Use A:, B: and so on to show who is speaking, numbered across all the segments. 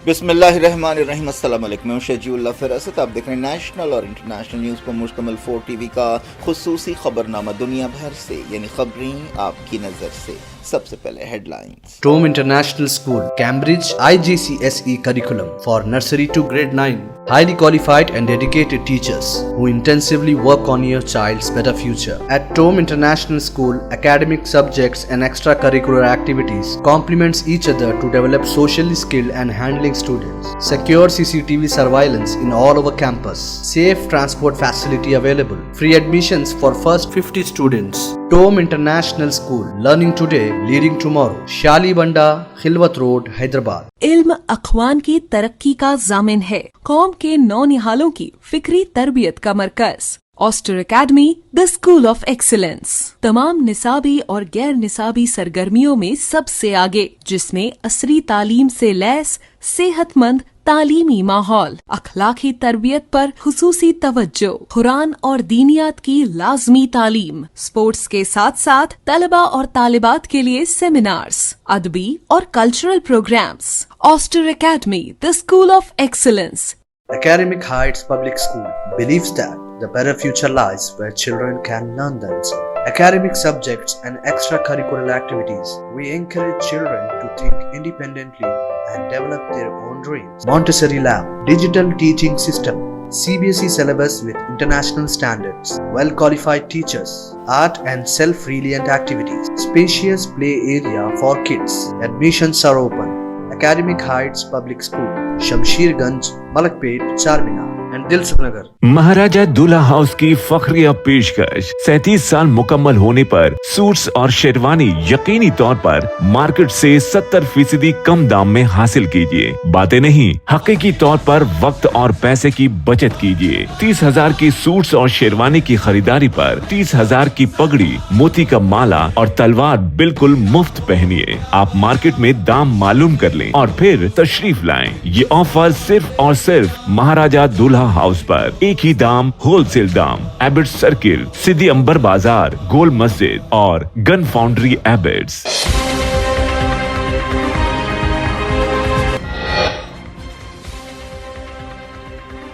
A: بسم اللہ الرحمن الرحیم۔ السلام علیکم، میں شجیع اللہ فراست۔ آپ دیکھ رہے ہیں نیشنل اور انٹرنیشنل نیوز پر مشتمل 4 ٹی وی کا خصوصی خبرنامہ دنیا بھر سے، یعنی خبریں آپ کی نظر سے۔ سب سے پہلے headlines.
B: Tom international school, Cambridge IGCSE curriculum for nursery to grade 9. Highly qualified and dedicated teachers who intensively work on your child's better future. At Tom International School, academic subjects and extracurricular activities complements each other to develop socially skilled and handling students. Secure CCTV surveillance in all over campus. Safe transport facility available. Free admissions for first 50 students. Tom International School, learning today, leading tomorrow. شالی بنڈا، خلوت road, Hyderabad.
C: علم اخوان کی ترقی کا ضامن ہے، قوم کے نونہالوں کی فکری تربیت کا مرکز۔ Aster academy, the school of excellence, تمام نصابی اور غیر نصابی سرگرمیوں میں سب سے آگے، جس میں عصری تعلیم سے لیس صحت مند تعلیمی ماحول، اخلاقی تربیت پر خصوصی توجہ، قرآن اور دینیات کی لازمی تعلیم، اسپورٹس کے ساتھ ساتھ طلبہ اور طالبات کے لیے سیمینارز، ادبی اور cultural programmes. Aster academy, the school of excellence.
B: Academic Heights Public School believes that the better future lies where children can learn themselves. Academic subjects and extracurricular activities. We encourage children to think independently and develop their own dreams. Montessori Lab, digital teaching system, CBSE syllabus with international standards, well-qualified teachers, art and self-reliant activities, spacious play area for kids. Admissions are open. Academic Heights Public School, Shamsherganj, Malakpet, Charminar and Dilsukh Nagar.
D: مہاراجہ دولہا house کی فخریہ پیشکش 37 سال مکمل ہونے پر suits اور شیروانی یقینی طور پر market سے 70% کم دام میں حاصل کیجیے۔ باتیں نہیں، حقیقی طور پر وقت اور پیسے کی بچت کیجیے۔ 30,000 کی سوٹس اور شیروانی کی خریداری پر 30,000 کی پگڑی، موتی کا مالا اور تلوار بالکل مفت پہنیے۔ آپ مارکیٹ میں دام معلوم کر لیں اور پھر تشریف لائیں۔ یہ آفر صرف اور صرف مہاراجہ دولہا ہاؤس پر، ایک ہی دام، ہول سیل دام، ایبٹ سرکل، سدھی امبر بازار، گول مسجد اور گن فاؤنڈری ایبٹس۔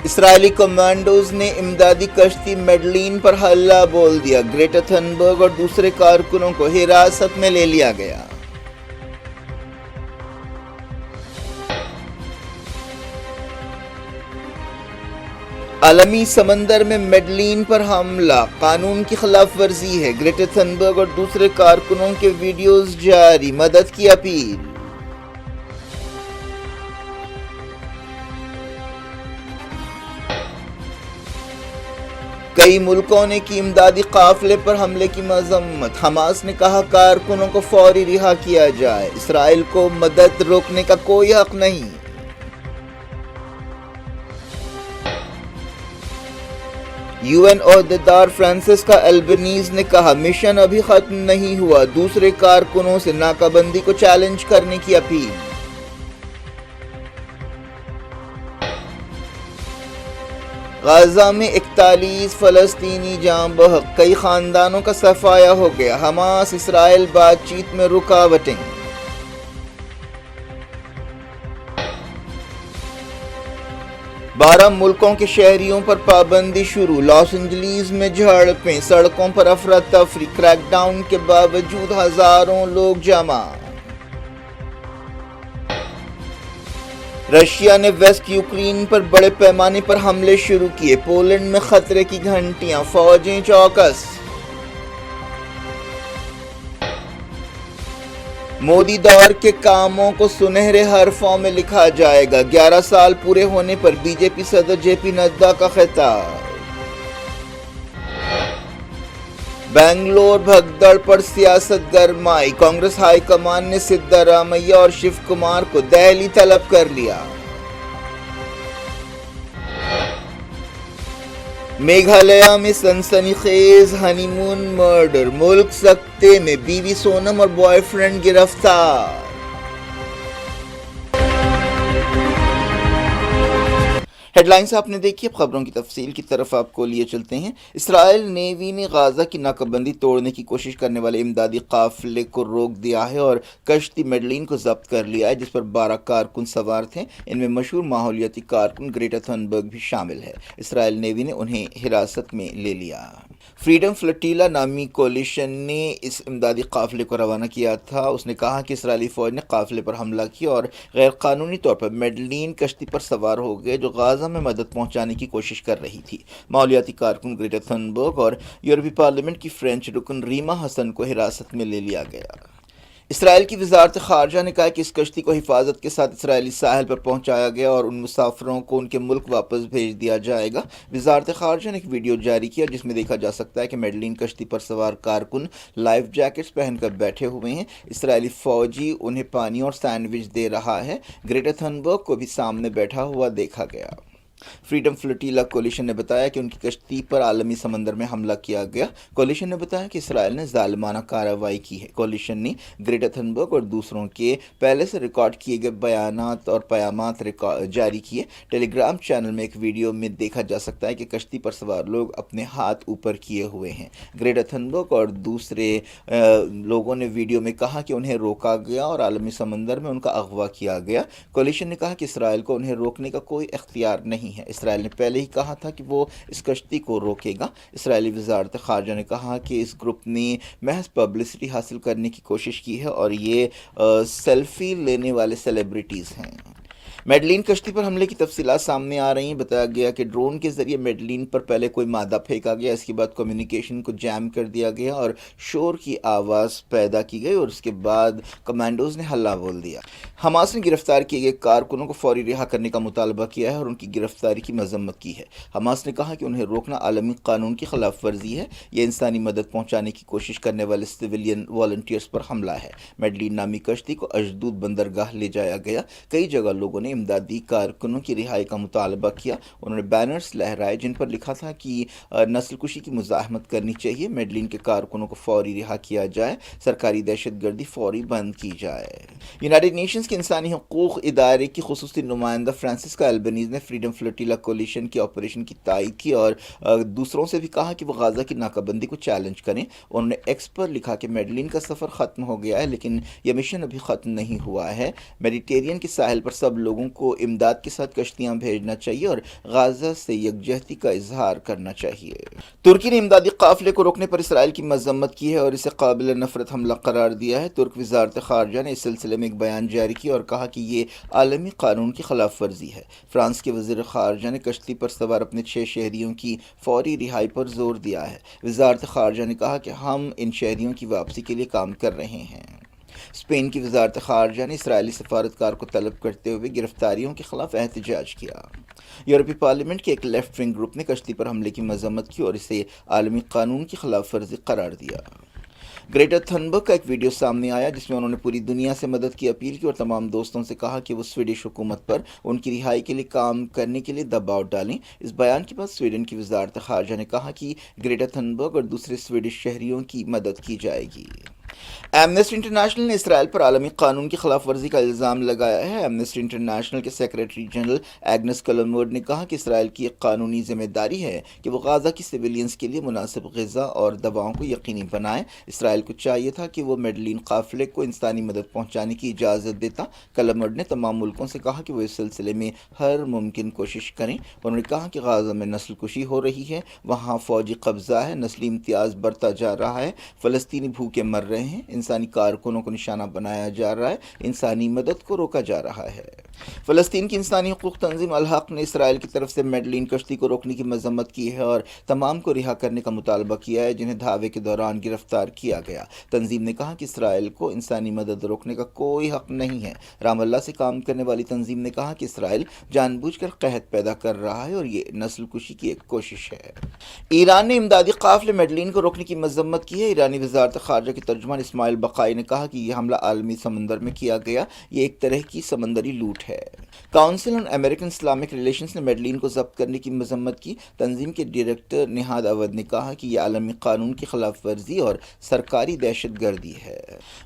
A: اسرائیلی کمانڈوز نے امدادی کشتی میڈلین پر حملہ بول دیا۔ گریٹا تھنبرگ اور دوسرے کارکنوں کو حراست میں لے لیا گیا۔ عالمی سمندر میں میڈلین پر حملہ قانون کی خلاف ورزی ہے۔ گریٹا تھنبرگ اور دوسرے کارکنوں کے ویڈیوز جاری، مدد کی اپیل۔ کئی ملکوں نے کی امدادی قافلے پر حملے کی مذمت۔ حماس نے کہا کارکنوں کو فوری رہا کیا جائے، اسرائیل کو مدد روکنے کا کوئی حق نہیں۔ UN عہدیدار فرانسسکا البنیز نے کہا مشن ابھی ختم نہیں ہوا، دوسرے کارکنوں سے ناکہ بندی کو چیلنج کرنے کی اپیل۔ غزہ میں 41 فلسطینی جاں بحق، کئی خاندانوں کا صفایا ہو گیا۔ حماس اسرائیل بات چیت میں رکاوٹیں۔ 12 ملکوں کے شہریوں پر پابندی شروع۔ لاس اینجلیس میں جھڑپیں، سڑکوں پر افراتفری، کریک ڈاؤن کے باوجود ہزاروں لوگ جمع۔ رشیا نے ویسٹ یوکرین پر بڑے پیمانے پر حملے شروع کیے۔ پولینڈ میں خطرے کی گھنٹیاں، فوجیں چوکس۔ مودی دور کے کاموں کو سنہرے حرفوں میں لکھا جائے گا۔ 11 سال پورے ہونے پر بی جے پی صدر JP نڈا کا خطاب۔ بنگلور بھگدڑ پر سیاست گرمائی، کانگریس ہائی کمان نے سدھرامیہ اور شیو کمار کو دہلی طلب کر لیا۔ میگھالیہ میں سنسنی خیز ہنی مون مرڈر، ملک سکتے میں، بیوی سونم اور بوائے فرینڈ گرفتار۔ ہیڈ لائنز آپ نے دیکھی، اب خبروں کی تفصیل کی طرف آپ کو لیے چلتے ہیں۔ اسرائیل نیوی نے غازہ کی ناکہ بندی توڑنے کی کوشش کرنے والے امدادی قافلے کو روک دیا ہے اور کشتی میڈلین کو ضبط کر لیا ہے، جس پر 12 کارکن سوار تھے۔ ان میں مشہور ماحولیاتی کارکن گریٹا تھنبرگ بھی شامل ہے۔ اسرائیل نیوی نے انہیں حراست میں لے لیا۔ فریڈم فلٹیلا نامی کولیشن نے اس امدادی قافلے کو روانہ کیا تھا۔ اس نے کہا کہ اسرائیلی فوج نے قافلے پر حملہ کیا اور غیر قانونی طور پر میڈلین کشتی پر سوار ہو گئے جو غازہ میں مدد پہنچانے کی کوشش کر رہی تھی۔ ماحولیاتی کارکن گریٹا تھنبرگ اور یورپی پارلیمنٹ کی فرینچ رکن ریما حسن کو حراست میں لے لیا گیا۔ اسرائیل کی وزارت خارجہ نے کہا کہ اس کشتی کو حفاظت کے ساتھ اسرائیلی ساحل پر پہنچایا گیا اور ان مسافروں کو ان کے ملک واپس بھیج دیا جائے گا۔ وزارت خارجہ نے ایک ویڈیو جاری کیا جس میں دیکھا جا سکتا ہے کہ میڈلین کشتی پر سوار کارکن لائف جیکٹس پہن کر بیٹھے ہوئے ہیں۔ اسرائیلی فوجی انہیں پانی اور سینڈوچ دے رہا ہے۔ گریٹا تھنبرگ کو بھی سامنے بیٹھا ہوا دیکھا گیا۔ فریڈم فلٹیلا کولیشن نے بتایا کہ ان کی کشتی پر عالمی سمندر میں حملہ کیا گیا۔ کولیشن نے بتایا کہ اسرائیل نے ظالمانہ کارروائی کی ہے۔ کولیشن نے گریٹا تھنبرگ اور دوسروں کے پہلے سے ریکارڈ کیے گئے بیانات اور پیامات جاری کیے۔ ٹیلی گرام چینل میں ایک ویڈیو میں دیکھا جا سکتا ہے کہ کشتی پر سوار لوگ اپنے ہاتھ اوپر کیے ہوئے ہیں۔ گریٹا تھنبرگ اور دوسرے لوگوں نے ویڈیو میں کہا کہ انہیں روکا گیا اور عالمی سمندر میں ان کا اغوا کیا گیا۔ کولیشن نے کہا کہ اسرائیل کو انہیں روکنے کا کوئی اختیار نہیں ہے۔ اسرائیل نے پہلے ہی کہا تھا کہ وہ اس کشتی کو روکے گا۔ اسرائیلی وزارت خارجہ نے کہا کہ اس گروپ نے محض پبلسٹی حاصل کرنے کی کوشش کی ہے اور یہ سیلفی لینے والے سیلیبریٹیز ہیں۔ میڈلین کشتی پر حملے کی تفصیلات سامنے آ رہی ہیں۔ بتایا گیا کہ ڈرون کے ذریعے میڈلین پر پہلے کوئی مادہ پھینکا گیا، اس کے بعد کمیونیکیشن کو جیم کر دیا گیا اور شور کی آواز پیدا کی گئی اور اس کے بعد کمانڈوز نے ہلہ بول دیا۔ حماس نے گرفتار کیے گئے کارکنوں کو فوری رہا کرنے کا مطالبہ کیا ہے اور ان کی گرفتاری کی مذمت کی ہے۔ حماس نے کہا کہ انہیں روکنا عالمی قانون کی خلاف ورزی ہے، یہ انسانی مدد پہنچانے کی کوشش کرنے والے سویلین والنٹیئرز پر حملہ ہے۔ میڈلین نامی کشتی کو اشدود بندرگاہ لے جایا گیا۔ کئی جگہ لوگوں نے امدادی کارکنوں کی رہائی کا مطالبہ کیا۔ انہوں نے بینرز لہرائے جن پر لکھا تھا کہ نسل کشی کی مزاحمت کرنی چاہیے، میڈلین کے کارکنوں کو فوری رہا کیا جائے، سرکاری دہشت گردی فوری بند کی جائے۔ یونائیٹڈ نیشنز کے انسانی حقوق ادارے کی خصوصی نمائندہ فرانسسکا البنیز نے فریڈم فلٹیلا کولیشن کے آپریشن کی تائید کی اور دوسروں سے بھی کہا کہ وہ غازہ کی ناکہ بندی کو چیلنج کریں۔ انہوں نے ایکس پر لکھا کہ میڈلین کا سفر ختم ہو گیا ہے لیکن یہ مشن ابھی ختم نہیں ہوا ہے۔ میڈیٹرین کے ساحل پر سب لوگوں کو امداد کے ساتھ کشتیاں بھیجنا چاہیے اور غازہ سے یکجہتی کا اظہار کرنا چاہیے۔ ترکی نے امدادی قافلے کو روکنے پر اسرائیل کی مذمت کی ہے اور اسے قابل نفرت حملہ قرار دیا ہے۔ ترک وزارت خارجہ نے اس سلسلے میں ایک بیان جاری کیا اور کہا کہ یہ عالمی قانون کی خلاف ورزی ہے۔ فرانس کے وزیر خارجہ نے کشتی پر سوار اپنے 6 شہریوں کی فوری رہائی پر زور دیا ہے۔ وزارت خارجہ نے کہا کہ ہم ان شہریوں کی واپسی کے لیے کام کر رہے ہیں۔ اسپین کی وزارت خارجہ نے اسرائیلی سفارتکار کو طلب کرتے ہوئے گرفتاریوں کے خلاف احتجاج کیا۔ یورپی پارلیمنٹ کے ایک لیفٹ ونگ گروپ نے کشتی پر حملے کی مذمت کی اور اسے عالمی قانون کی خلاف ورزی قرار دیا۔ گریٹا تھنبرگ کا ایک ویڈیو سامنے آیا جس میں انہوں نے پوری دنیا سے مدد کی اپیل کی اور تمام دوستوں سے کہا کہ وہ سویڈش حکومت پر ان کی رہائی کے لیے کام کرنے کے لیے دباؤ ڈالیں۔ اس بیان کے بعد سویڈن کی وزارت خارجہ نے کہا کہ گریٹا تھنبرگ اور دوسرے سویڈش شہریوں کی مدد کی جائے گی۔ ایمنسٹی انٹرنیشنل نے اسرائیل پر عالمی قانون کی خلاف ورزی کا الزام لگایا ہے۔ ایمنسٹی انٹرنیشنل کے سیکریٹری جنرل ایگنس کلمرڈ نے کہا کہ اسرائیل کی ایک قانونی ذمہ داری ہے کہ وہ غازہ کی سویلینز کے لیے مناسب غذا اور دواؤں کو یقینی بنائے۔ اسرائیل کو چاہیے تھا کہ وہ میڈلین قافلے کو انسانی مدد پہنچانے کی اجازت دیتا۔ کلمرڈ نے تمام ملکوں سے کہا کہ وہ اس سلسلے میں ہر ممکن کوشش کریں۔ انہوں نے کہا کہ غازہ میں نسل کشی ہو رہی ہے، وہاں فوجی قبضہ ہے، نسلی امتیاز بڑھتا جا رہا ہے، فلسطینی بھوکے مر رہے ہیں، انسانی کارکنوں کو نشانہ بنایا جا رہا ہے، انسانی مدد کو روکا جا رہا ہے۔ فلسطین کی انسانی حقوق تنظیم الحق نے اسرائیل کی طرف سے میڈلین کشتی کو روکنے کی مذمت کی ہے اور تمام کو رہا کرنے کا مطالبہ کیا ہے جنہیں دھاوے کے دوران گرفتار کیا گیا۔ تنظیم نے کہا کہ اسرائیل کو انسانی مدد روکنے کا کوئی حق نہیں ہے۔ رام اللہ سے کام کرنے والی تنظیم نے کہا کہ اسرائیل جان بوجھ کر قحط پیدا کر رہا ہے اور یہ نسل کشی کی ایک کوشش ہے۔ ایران نے امدادی قافلے میڈلین کو روکنے کی مذمت کی ہے۔ ایرانی وزارت خارجہ کے ترجمان ترجمان اسماعیل بقائی نے کہا کہ یہ حملہ عالمی سمندر میں کیا گیا، یہ ایک طرح کی سمندری لوٹ ہے۔ کاؤنسل آن امریکن اسلامک ریلیشنز نے میڈلین کو ضبط کرنے کی مذمت کی۔ تنظیم کے ڈائریکٹر نہاد اودھ نے کہا کہ یہ عالمی قانون کی خلاف ورزی اور سرکاری دہشت گردی ہے۔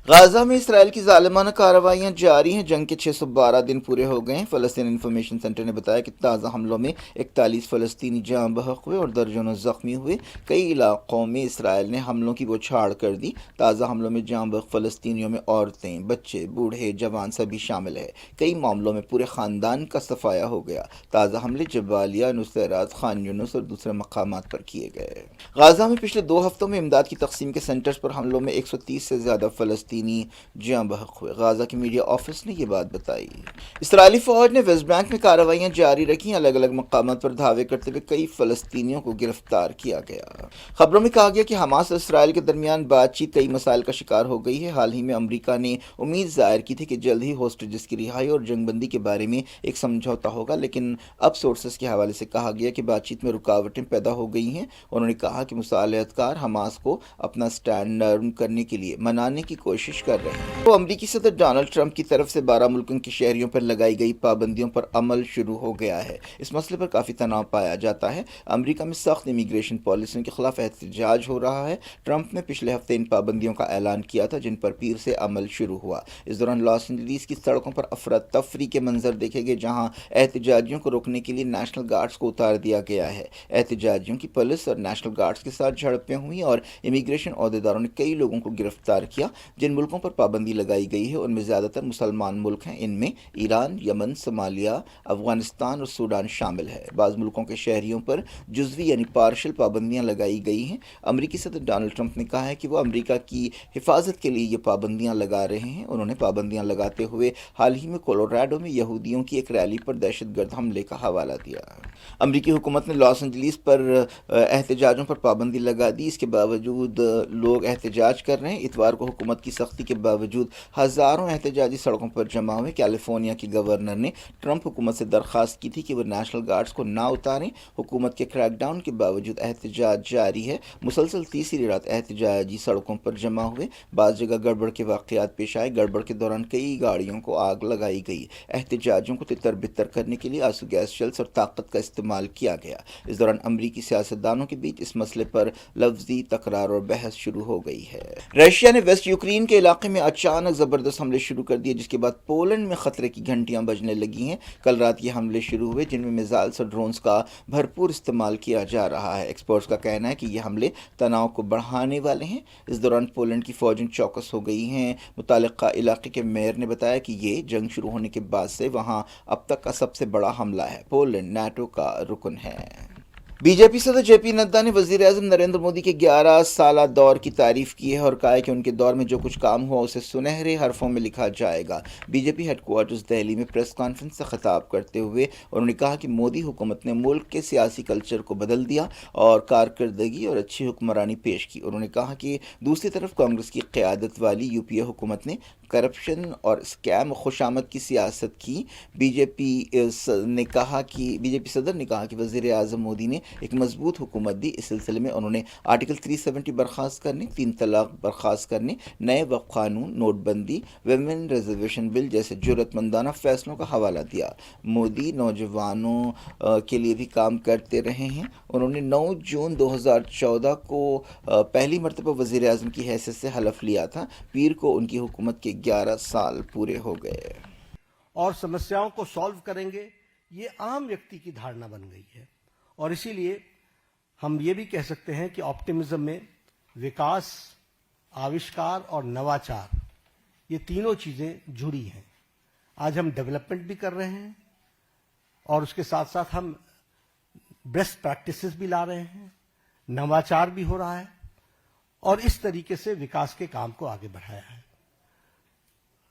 A: غازہ میں اسرائیل کی ظالمانہ کارروائیاں جاری ہیں۔ جنگ کے 612 دن پورے ہو گئے ہیں۔ فلسطین انفارمیشن سینٹر نے بتایا کہ تازہ حملوں میں 41 فلسطینی جاں بحق ہوئے اور درجنوں زخمی ہوئے۔ کئی علاقوں میں اسرائیل نے حملوں کی بوچھاڑ کر دی۔ تازہ حملوں میں جاں بحق فلسطینیوں میں عورتیں، بچے، بوڑھے، جوان سبھی شامل ہیں۔ کئی معاملوں میں پورے خاندان کا صفایا ہو گیا۔ تازہ حملے جبالیہ، نصیرات، خان یونس اور دوسرے مقامات پر کیے گئے۔ غازہ میں پچھلے 2 ہفتوں میں امداد کی تقسیم کے سینٹرز پر حملوں میں 130 سے زیادہ فلسطینی جاں بحق ہوئے۔ غازہ کے میڈیا آفس نے یہ بات بتائی۔ اسرائیلی فوج نے ویسٹ بینک میں کارروائیاں جاری رکھیں۔ الگ الگ مقامات پر دھاوے کرتے ہوئے کئی فلسطینیوں کو گرفتار کیا گیا۔ خبروں میں کہا گیا کہ حماس اور اسرائیل کے درمیان بات چیت کئی مسائل کا شکار ہو گئی ہے۔ حال ہی میں امریکہ نے امید ظاہر کی تھی کہ جلد ہی ہوسٹیجز کی رہائی اور جنگ بندی کے بارے میں ایک سمجھوتا ہوگا، لیکن اب سورسز کے حوالے سے کہا گیا کہ بات چیت میں رکاوٹیں پیدا ہو گئی ہیں۔ انہوں نے کہا کہ مصالحت کار حماس کو اپنا سٹینڈ نرم کرنے کے لیے منانے کی کوشش کر رہے ہیں۔ تو امریکی صدر ڈونلڈ ٹرمپ کی طرف سے 12 ملکوں کے شہریوں پر لگائی گئی پابندیوں پر عمل شروع ہو گیا ہے۔ اس مسئلے پر کافی تناؤ پایا جاتا ہے۔ امریکہ میں سخت امیگریشن پالیسیوں کے خلاف احتجاج ہو رہا ہے۔ ٹرمپ نے پچھلے ہفتے ان پابندیوں کا اعلان کیا تھا جن پر پیر سے عمل شروع ہوا۔ اس دوران لاس اینجلیس کی سڑکوں پر افراتفری کے منظر دیکھے گئے، جہاں احتجاجیوں کو روکنے کے لیے نیشنل گارڈز کو اتار دیا گیا ہے۔ احتجاجیوں کی پولیس اور نیشنل گارڈز کے ساتھ جھڑپیں ہوئیں اور امیگریشن عہدیداروں نے کئی لوگوں کو گرفتار کیا۔ جن ملکوں پر پابندی لگائی گئی ہے ان میں زیادہ تر مسلمان ملک ہیں۔ ان میں ایران، یمن، صومالیہ، افغانستان اور سوڈان شامل ہے۔ بعض ملکوں کے شہریوں پر جزوی یعنی پارشل پابندیاں لگائی گئی ہیں۔ امریکی صدر ڈونلڈ ٹرمپ نے کہا ہے کہ وہ امریکہ کی حفاظت کے لیے یہ پابندیاں لگا رہے ہیں۔ انہوں نے پابندیاں لگاتے ہوئے حال ہی میں کولوراڈو میں یہودیوں کی ایک ریلی پر دہشت گرد حملے کا حوالہ دیا۔ امریکی حکومت نے لاس اینجلیس پر احتجاجوں پر پابندی لگا دی۔ اس کے باوجود لوگ احتجاج کر رہے ہیں۔ اتوار کو حکومت کی سختی کے باوجود ہزاروں احتجاجی سڑکوں پر جمع ہوئے۔ کیلیفورنیا کے گورنر نے ٹرمپ حکومت سے درخواست کی تھی کہ وہ نیشنل گارڈز کو نہ اتاریں۔ حکومت کے کریک ڈاؤن کے باوجود احتجاج جاری ہے۔ مسلسل تیسری رات احتجاجی سڑکوں پر جمع ہوئے۔ بعض جگہ گڑبڑ کے واقعات پیش آئے۔ گڑبڑ کے دوران کئی گاڑیوں کو آگ لگائی گئی۔ احتجاجیوں کو تتر بتر کرنے کے لیے آنسو گیس شیلز اور طاقت کا استعمال کیا گیا۔ اس دوران امریکی سیاستدانوں کے بیچ اس مسئلے پر لفظی تکرار اور بحث شروع ہو گئی ہے۔ رشیا نے ویسٹ یوکرین کے علاقے میں اچانک زبردست حملے شروع کر دیے، جس کے بعد پولینڈ میں خطرے کی گھنٹیاں بجنے لگی ہیں۔ کل رات یہ حملے شروع ہوئے جن میں میزائلز اور ڈرونز کا بھرپور استعمال کیا جا رہا ہے۔ ایکسپرٹس کا کہنا ہے کہ یہ حملے تناؤ کو بڑھانے والے ہیں۔ اس دوران پولینڈ کی فوجیں چوکس ہو گئی ہیں۔ متعلقہ علاقے کے میئر نے بتایا کہ یہ جنگ شروع ہونے کے بعد سے وہاں اب تک کا سب سے بڑا حملہ ہے۔ پولینڈ نیٹو کا رکن ہے۔ بی جے پی صدر جے پی نڈا نے وزیر اعظم نریندر مودی کے 11 سالہ دور کی تعریف کی ہے اور کہا ہے کہ ان کے دور میں جو کچھ کام ہوا اسے سنہرے حرفوں میں لکھا جائے گا۔ B J P headquarters Delhi میں پریس کانفرنس سے خطاب کرتے ہوئے انہوں نے کہا کہ مودی حکومت نے ملک کے سیاسی کلچر کو بدل دیا اور کارکردگی اور اچھی حکمرانی پیش کی۔ انہوں نے کہا کہ دوسری طرف کانگریس کی قیادت والی یو پی اے حکومت نے کرپشن اور اسکیم خوشامد کی سیاست کی۔ بی جے پی صدر نے کہا کہ وزیر اعظم مودی نے ایک مضبوط حکومت دی۔ اس سلسلے میں انہوں نے آرٹیکل 370 برخاست کرنے، 3 طلاق برخاست کرنے، نئے وقف قانون، نوٹ بندی، ویمن ریزرویشن بل جیسے جرأت مندانہ فیصلوں کا حوالہ دیا۔ مودی نوجوانوں کے لیے بھی کام کرتے رہے ہیں۔ انہوں نے 9 جون 2014 کو پہلی مرتبہ وزیر اعظم کی حیثیت سے حلف لیا تھا۔ پیر کو ان کی حکومت کے 11 سال پورے ہو گئے۔
E: اور سمسیاؤں کو سالو کریں گے، یہ عام ویکتی کی دھارنا بن گئی ہے، اور اسی لیے ہم یہ بھی کہہ سکتے ہیں کہ آپٹیمزم میں وکاس، آوشکار اور نواچار، یہ تینوں چیزیں جڑی ہیں۔ آج ہم ڈیولپمنٹ بھی کر رہے ہیں اور اس کے ساتھ ساتھ ہم بیسٹ پریکٹسز بھی لا رہے ہیں، نواچار بھی ہو رہا ہے، اور اس طریقے سے وکاس کے کام کو آگے بڑھایا ہے۔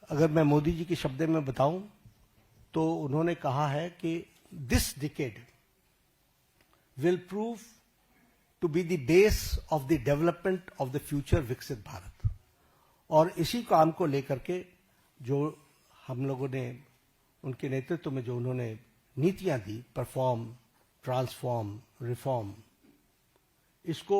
E: اگر میں مودی جی کے شبد میں بتاؤں تو انہوں نے کہا ہے کہ this decade will prove to be the base of the development of the future Viksit Bharat, اور اسی کام کو لے کر کے جو ہم لوگوں نے ان کے نیترتو میں جو انہوں نے نیتیاں دی، پرفارم، ٹرانسفارم، ریفارم، اس کو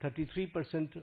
E: 33%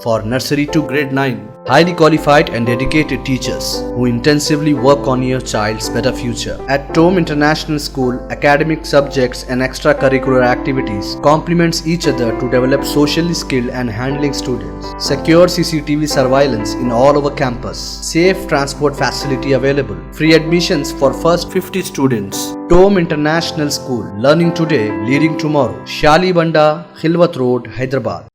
B: for nursery to grade 9. Highly qualified and dedicated teachers who intensively work on your child's better future. At Tome International School, academic subjects and extracurricular activities complements each other to develop socially skilled and handling students. Secure CCTV surveillance in all over campus. Safe transport facility available. Free admissions for first 50 students. Tome International School, learning today, leading tomorrow. Shalibanda, Khilwat Road, Hyderabad.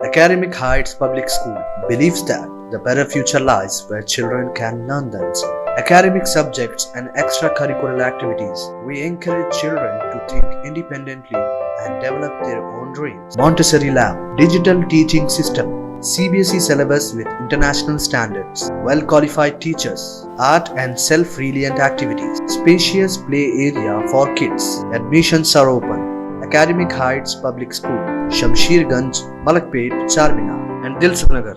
B: Academic Heights Public School believes that the better future lies where children can learn themselves. Academic subjects and extracurricular activities. We encourage children to think independently and develop their own dreams. Montessori Lab, digital teaching system, CBSE syllabus with international standards, well-qualified teachers, art and self-reliant activities, spacious play area for kids. Admissions are open. Academic Heights Public School, Shamsherganj, Malakpet, Charminar and Dilsukh Nagar.